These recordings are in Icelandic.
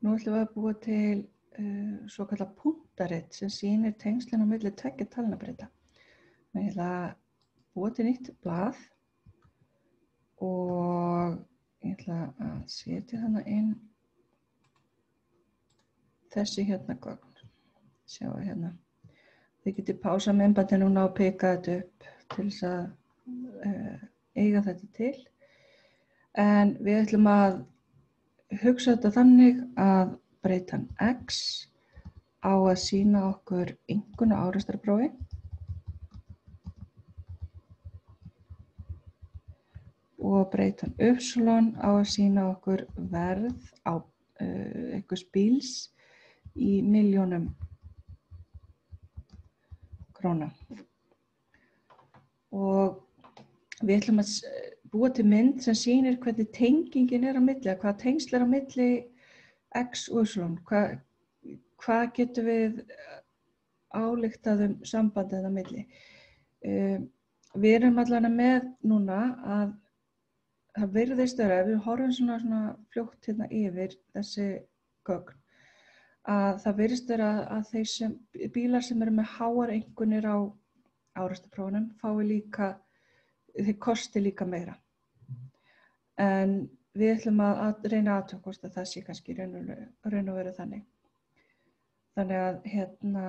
Nú ætlum við að búa til svo kallað punktarit sem sýnir tengslin á milli tveggja talnabreyta. Ég ætla að búa til nýtt blað og ég ætla að setja þarna inn þessi hérna gögn. Sjáu hérna. Þið getið pása myndbandið núna og pika þetta upp til þess að eiga þetta til. En við ætlum að hugsa þetta þannig að breytan X á að sýna okkur einkunn á árekstrarprófi og breytan Y á að sýna okkur verð á einhvers bíls í milljónum króna. Og við ætlum að búa til mynd sem sýnir hvernig tengingin á milli, hvað tengsl á milli X og Y. Hvað getum við ályktað sambandið á milli? Við erum allavega með núna að það virðist vera, ef við horfum svona fljótt hérna yfir þessi gögn, að það virðist vera að bílar sem eru með háar einkunnir á árekstrarprófunum fái líka, þeir kosti líka meira. En við ætlum að reyna að athuga hvort að það sé kannski raun og veru þannig. Þannig að hérna,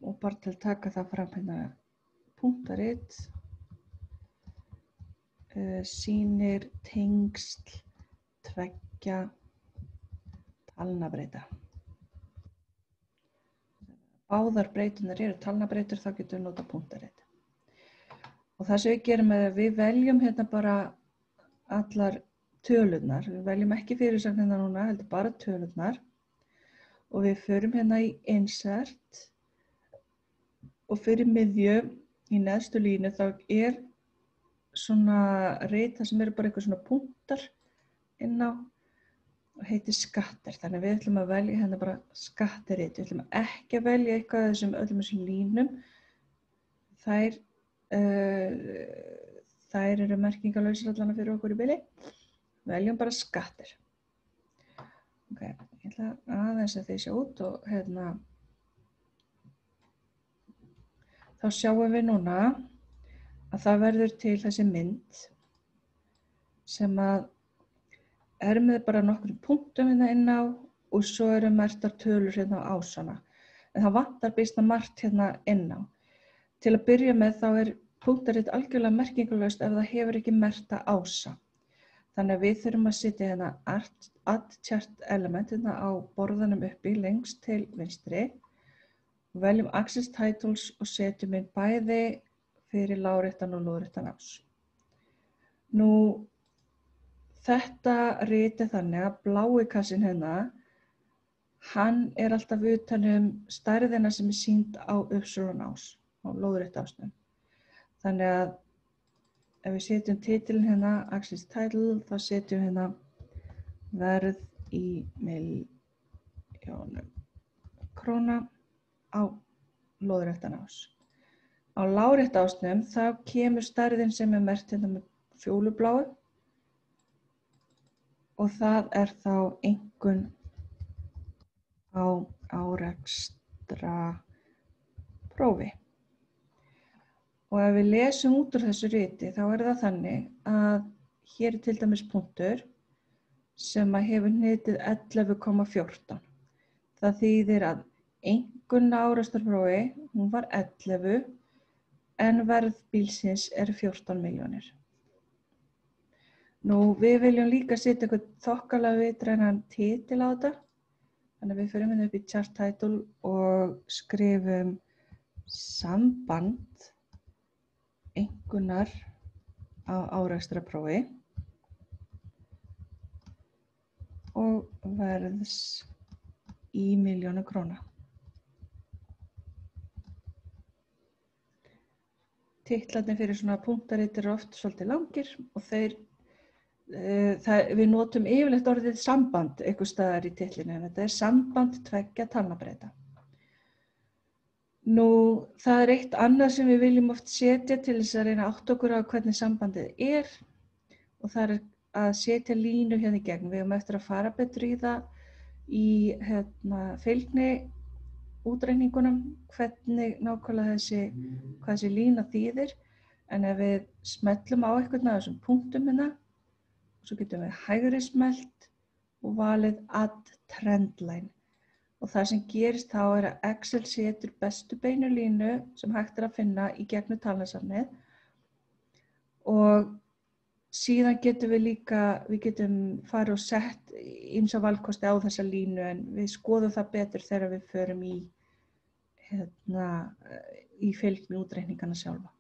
og bara til að taka það fram hérna, punktarit sýnir tengsl tveggja talnabreyta. Báðar breytunar eru talnabreytur, þá getum við nota punktarit. Og það sem við gerum er að við veljum hérna bara allar tölurnar. Við veljum ekki fyrirsagnirnar núna, heldur bara tölurnar. Og við förum hérna í insert og fyrir miðju í neðstu línu þá er svona rita sem eru bara eitthvað svona punktar inn á og heitir skattar. Þannig við ætlum að velja hérna bara skattarit. Við ætlum ekki að velja eitthvað af öllum þessum línum. Þær eru merkingarlausar allan fyrir okkur í bili. Veljum bara skattir. Ok, ég ætla aðeins að þið sjá út og hérna þá sjáum við núna að það verður til þessi mynd sem að er með bara nokkrum punktum hérna inn á og svo eru merktar tölur hérna á ásana. En það vantar býsna margt hérna inn á. Til að byrja með þá er punktarit algjörlega merkingarlaust ef það hefur ekki merkta ása. Þannig að við þurfum að setja hérna add chart element hérna á borðanum uppi lengst til vinstri. Veljum access titles og setjum inn bæði fyrir láréttan og lóðréttan ás. Nú, þetta rit þannig að blái kassinn hérna, hann er alltaf utan stærðina sem er sýnd á Y-ás, á lóðrétta ásnum. Þannig að ef við setjum titilinn hérna, access title, þá setjum við hérna verð í milljónum króna á lóðréttan ás. Á lárétta ásnum þá kemur stærðin sem er merkt hérna með fjólubláu og það er þá einkunn á árekstraprófi. Og ef við lesum út úr þessu riti þá er það þannig að hér er til dæmis punktur sem hefur hnitið 11,14. Það þýðir að einkunn á árekstraprófi, hún var 11 en verð bílsins er 14 milljónir. Nú, við viljum líka setja eitthvað þokkalega vitrænan titil á þetta. Þannig að við förum inn upp í chart title og skrifum samband einkunnar á árekstraprófi og verðs í milljónum króna. Titlarnir fyrir svona punktarit eru oft svolítið langir og við notum yfirleitt orðið samband einhvers staðar í titlinu, en þetta er samband tveggja talnabreyta. Nú, það er eitt annað sem við viljum oft setja til þess að reyna að átta okkur á hvernig sambandið er og það er að setja línu hérna í gegn. Við höfum eftir að fara betur í það í fylgni útreikningunum, hvernig nákvæmlega hvað þessi lína þýðir. En ef við smellum á einhvern af þessum punktum hérna, svo getum við hægri smellt og valið Add Trendline. Og það sem gerist þá að Excel setur bestu beinu línu sem hægt að finna í gegnum talnasafnið. Og síðan getum við getum farið og sett ýmsa valkosti á þessa línu, en við skoðum það betur þegar við förum í fylgni útreikningana sjálfa.